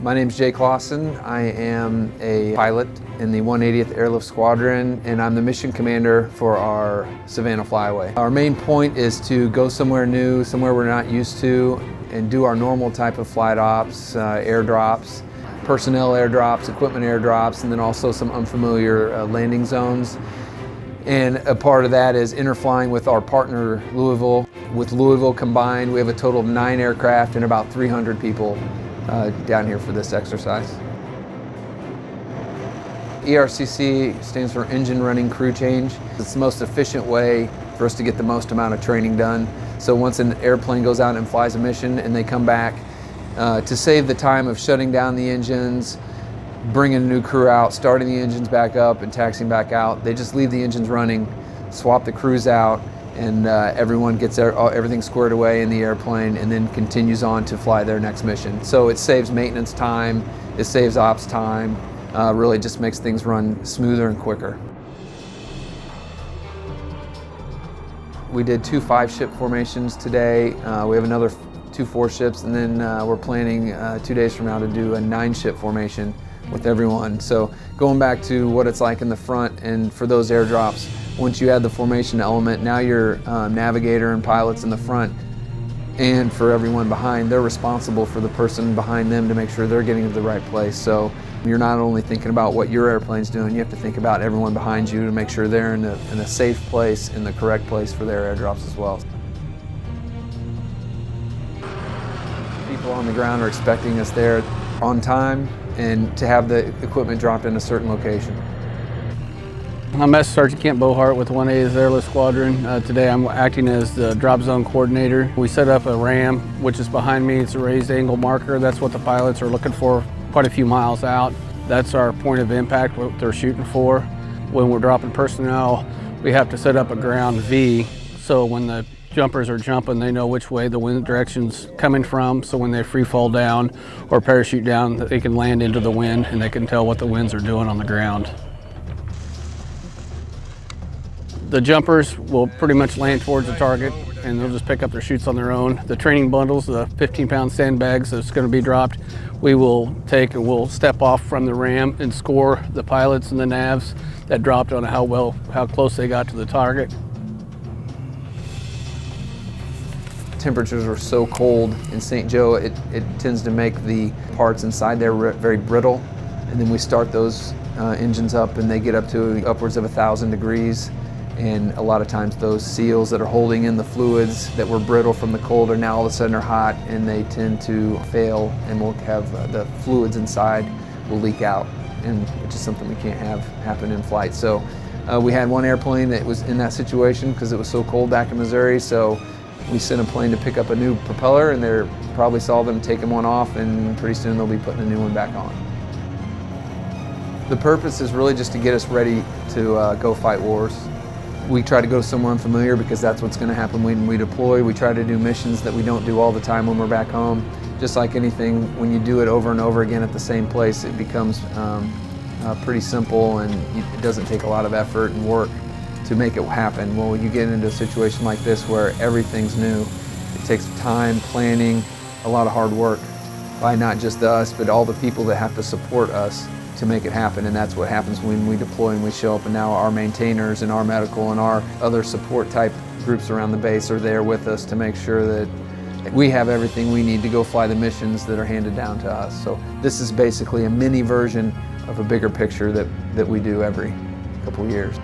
My name's Jay Clausen. I am a pilot in the 180th Airlift Squadron, and I'm the mission commander for our Savannah flyaway. Our main point is to go somewhere new, somewhere we're not used to, and do our normal type of flight ops, airdrops, personnel airdrops, equipment airdrops, and then also some unfamiliar landing zones. And a part of that is interflying with our partner Louisville. With Louisville combined, we have a total of 9 aircraft and about 300 people down here for this exercise. ERCC stands for Engine Running Crew Change. It's the most efficient way for us to get the most amount of training done. So once an airplane goes out and flies a mission and they come back, to save the time of shutting down the engines, bringing a new crew out, starting the engines back up and taxiing back out, they just leave the engines running, swap the crews out, and everyone gets everything squared away in the airplane and then continues on to fly their next mission. So it saves maintenance time, it saves ops time, really just makes things run smoother and quicker. We did 2 5-ship formations today. We have another 2 4-ships, and then we're planning 2 days from now to do a 9-ship formation with everyone. So going back to what it's like in the front, and for those airdrops, once you add the formation element, now your navigator and pilots in the front, and for everyone behind, they're responsible for the person behind them to make sure they're getting to the right place. So you're not only thinking about what your airplane's doing, you have to think about everyone behind you to make sure they're in a safe place, in the correct place for their airdrops as well. People on the ground are expecting us there on time and to have the equipment dropped in a certain location. I'm Master Sgt. Kent Bohart with 180th Airlift Squadron. Today I'm acting as the drop zone coordinator. We set up a RAM, which is behind me. It's a raised angle marker. That's what the pilots are looking for quite a few miles out. That's our point of impact, what they're shooting for. When we're dropping personnel, we have to set up a ground V, so when the jumpers are jumping, they know which way the wind direction's coming from, so when they free fall down or parachute down, they can land into the wind and they can tell what the winds are doing on the ground. The jumpers will pretty much land towards the target and they'll just pick up their chutes on their own. The training bundles, the 15-pound sandbags that's going to be dropped, we will take and we'll step off from the RAM and score the pilots and the navs that dropped on how close they got to the target. Temperatures are so cold in St. Joe, it tends to make the parts inside there very brittle. And then we start those engines up and they get up to upwards of 1,000 degrees. And a lot of times those seals that are holding in the fluids that were brittle from the cold are now all of a sudden are hot, and they tend to fail, and we'll have the fluids inside will leak out, and which is something we can't have happen in flight. So we had one airplane that was in that situation because it was so cold back in Missouri, so we sent a plane to pick up a new propeller, and they probably saw them taking one off, and pretty soon they'll be putting a new one back on. The purpose is really just to get us ready to go fight wars. We try to go somewhere unfamiliar because that's what's going to happen when we deploy. We try to do missions that we don't do all the time when we're back home. Just like anything, when you do it over and over again at the same place, it becomes pretty simple, and it doesn't take a lot of effort and work to make it happen. Well, you get into a situation like this where everything's new. It takes time, planning, a lot of hard work by not just us, but all the people that have to support us to make it happen. And that's what happens when we deploy and we show up, and now our maintainers and our medical and our other support type groups around the base are there with us to make sure that we have everything we need to go fly the missions that are handed down to us. So this is basically a mini version of a bigger picture that we do every couple years.